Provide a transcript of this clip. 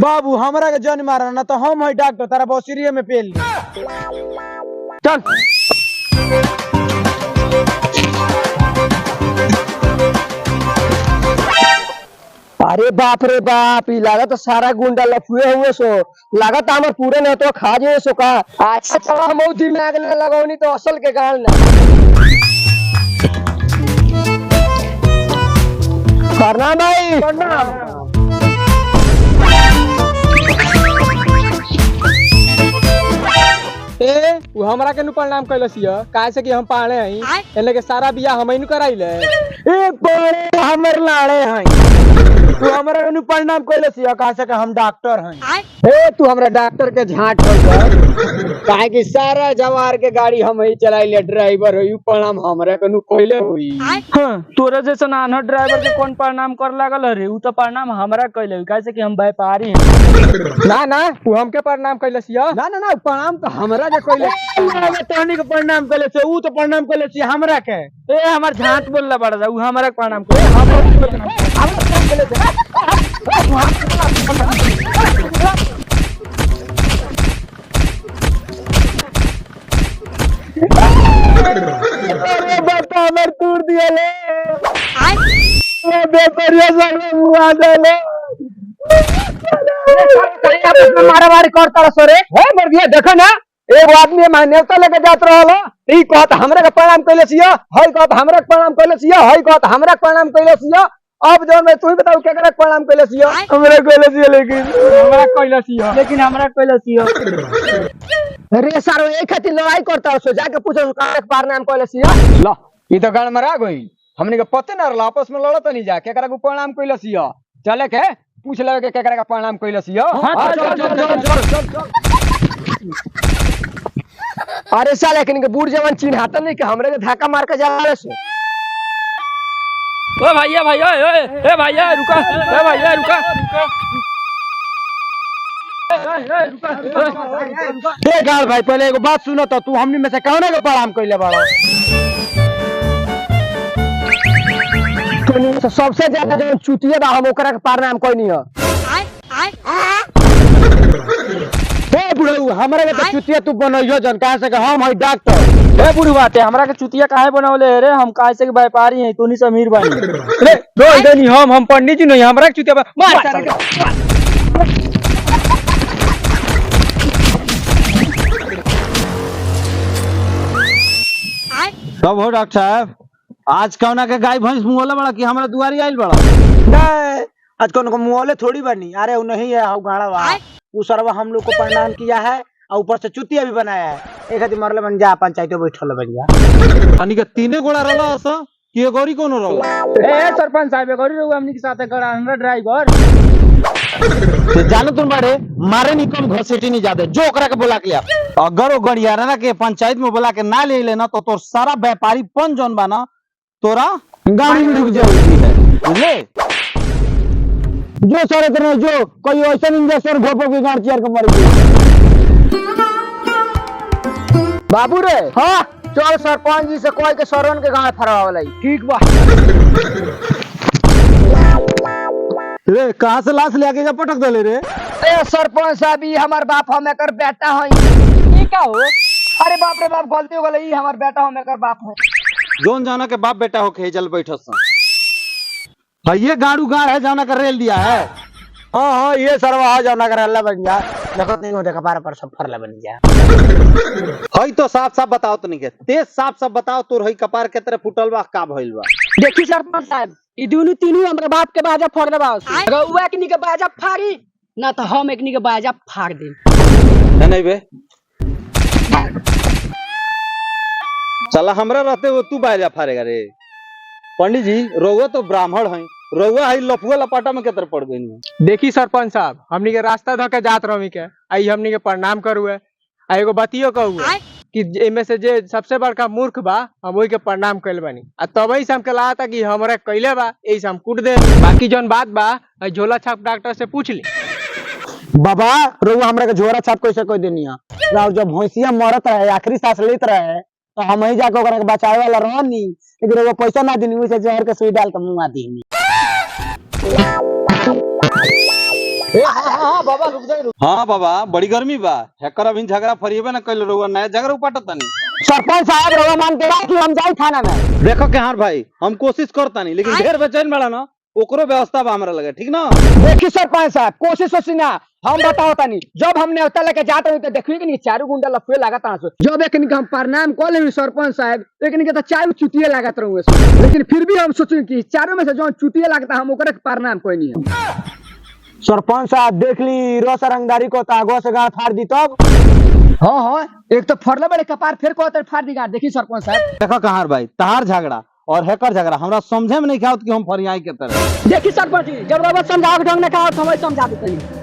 बाबू हमरा के जन मारा ना तो हम है डॉक्टर तारा बौसिरिये में पेल ली। चल अरे बाप रे बाप, ई लागत तो सारा गुंडा लफुए हुए सो, लागत हमर पूरे न तो खा जे सो का। अच्छा चला हम दिमाग न लगावनी तो असल के गाल ना करना भाई करना। ए वो हमरा के नु प्रणाम कैलसिया काहे से कि हम पाड़े हई एने के सारा बियाह हमई नु कराइले। ए बड़े हमर लाड़े हैं तू हमरा के प्रणाम कइले छिया कहा से कि हम डॉक्टर हैं। ए तू हमरा डॉक्टर के झाट हो जा काहे कि सारा जवार के गाड़ी हम ही चलाइले, ड्राइवर होई प्रणाम हमरा के नु कइले होई। हां तोरे जैसा नानह ड्राइवर के कौन प्रणाम कर लागल रे, उ तो प्रणाम हमरा कैले काहे से कि हम व्यापारी हैं। ना ना तू हमके प्रणाम कैलसिया। ना ना ना प्रणाम तो हमरा के कइले तोहनी के प्रणाम कइले से उ तो प्रणाम कइले छी हमरा के। ए हमर झाट बोलला बड़ा जा उ हमरा के प्रणाम करे हमरा प्रणाम कैले से। अरे बेटा हमर तोड़ दिया ले बेपरिया सब मुआ देले मारामारी करता सरे है मर गया। देखो ना एगो आदमी मान्यता लेके जात रहलो, ई कहत हमरा के प्रणाम कइले छिया, हई कहत हमरा के प्रणाम कइले छिया, हई कहत हमरा के प्रणाम कइले छिया। अब जो मैं तू ही बताओ केकरा के प्रणाम कइले छिया। हमरा कइले छी लेकिन हमरा कैलसिया। अरे सारो एक खातिर लड़ाई करता सो, जाके पूछो काहे के प्रणाम कइले छिया। ला ई तो गड़मरा गई, हमनी के पते ना रहला, आपस में लड़त नहीं जा केकरा को प्रणाम कइले छिया। चले के पूछ ले के केकरा का प्रणाम कइले छिया। अरे साले लेकिन के बूढ़ जवान चिन्हाता नहीं कि हमरे के धक्का मार के जाला से। ओ भैया भैया ए भैया रुका, ए भैया रुका देख यार भाई पहले एगो बात सुनो तो, तू हमनी में से कौन के प्रणाम कइले बाड़ो? तो सबसे ज्यादा जो चुतिया बा हम ओकरा के प्रणाम कइनी ह। ए बुढ़ऊ हमरा के तो चुतिया तू बनइयो जन कहा से कि हम है डॉक्टर। ए बुढ़ी बात है हमरा के चुतिया काहे बनावले रे, हम काहे से के व्यापारी हैं तोनी से अमीर बानी। रे दो देनी हम पंडित जी नहीं, हमरा के चुतिया मार सारे के। तब हो डॉक्टर साहब आज कौना के गाय भैंस मुंहले बड़ा कि हमरा दुआरी आइल बड़ा? नहीं आज कौन को मुंहले थोड़ी बनी, अरे वो नहीं है गाड़ा वा वो सरवा हम लोग को प्रणाम किया है और ऊपर से चुतिया भी बनाया है। एक आदमी मरले बन जा पंचायत बैठल बन जा अनि के तीने गोड़ा रहला असा कि गौरी कोनो रहला। ए सरपंच साहब गौरी रहू हमनी के साथे गड़ा हमरा ड्राइवर ते जानो तुम बड़े मारे नहीं कम घसीटी नहीं जाते जो ओकरा के बोला के अगर वो गड़ियारा के पंचायत में बोला के ना ले लेना तो तोर सारा व्यापारी पन जौन बना तोरा गाड़ी में ढुक जाएगी है बुझले। जो सारे तरह जो कोई ऐसा इंजेक्शन घोपो की गाड़ चेयर के मर गई। बाबू रे हां चल सरपंच जी से कोई के सरवन के गांव फरवावलाई। ठीक बा। रे कहां से लाश ले आके पटक दले रे? ए सरपंच साहब ई हमर बाप हम एकर बेटा हई। ई का हो? अरे बाप रे बाप गलती हो गई, ई हमर बेटा हम एकर बाप हई। जोन जाना के बाप बेटा हो के जल बैठो सा भाई ये गाड़ू गाड़ है जाना का रेल दिया है। हाँ हाँ ये सरवा जाना का रेल बन जा देखो नहीं हो देखा पार पर सब फरला बन जा। हई तो साफ साफ बताओ तो नहीं के तेज साफ साफ बताओ तोर हई कपार के तरह फुटल बा का भइल बा? देखी सरपंच साहब ई दुनु तीनू हमरा बाप के बाजा फोड़ देबा। अगर उ एकनी के बाजा फाड़ी ना तो हम एकनी के बाजा फाड़ देम। नहीं बे चला हमरा रहते हो तू बाजा फाड़ेगा रे। पंडित जी रोगो तो ब्राह्मण है, रोगो है लफुआ लपाटा में केतर पड़ गई। देखी सरपंच साहब हमनी के रास्ता धके जात रही के आई हमनी के प्रणाम करुए आ एगो बतियो कहू कि एमे से जे सबसे बड़का मूर्ख बा हम ओई के प्रणाम कइल बानी आ तबई से हम कला था कि हमरा कइले बा एई से हम कूट दे। बाकी जोन बात बा झोला छाप डॉक्टर से पूछ ली। बाबा रोगो हमरा के झोरा छाप कैसे कोई देनी है और जब भैंसिया मरत रहे आखिरी सांस लेत रहे तो हम ही जाके ओकरा के बचावे वाला रहनी, लेकिन वो पैसा ना देनी, उसे जहर के सुई डाल के मुंह दी। हाँ बाबा रुक जाए। हाँ बाबा बड़ी गर्मी बा हैकर अभी झगड़ा फरिएबे ना कइल रहुआ नया झगड़ा उपाटत तनी। सरपंच साहब रवा मान के कि हम जाई थाना में। देखो के हार भाई हम कोशिश करतानी लेकिन ढेर बेचैन बड़ा ना ओकरो व्यवस्था बा हमरा लगे ठीक ना। देखी सरपंच साहब कोशिश होसी ना हम बताओ तानी जब हमने उतर लेके जाते हुए तो देखिए कि नहीं चारों गुंडा लफे लागत आंसू जब एक इनका हम प्रणाम कर ले सरपंच साहब लेकिन के तो चारों चुटिए लागत रहूंगे लेकिन फिर भी हम सोचें कि चारों में से जो चुटिए लगता हम ओकरे प्रणाम कोई नहीं है। सरपंच साहब देख ली रस रंगदारी को तागो से गाड़ फाड़ दी तब। हाँ हाँ एक तो फरले बड़े कपार फिर को फाड़ दी गाड़। देखी सरपंच साहब देखो कहार भाई तहार झगड़ा और हैकर झगड़ा हमरा समझे में नहीं आवत कि हम फरियाई के तरह। देखी सरपंच जी जब रवा समझाओ ढंग ने कहा तो हमें समझा देते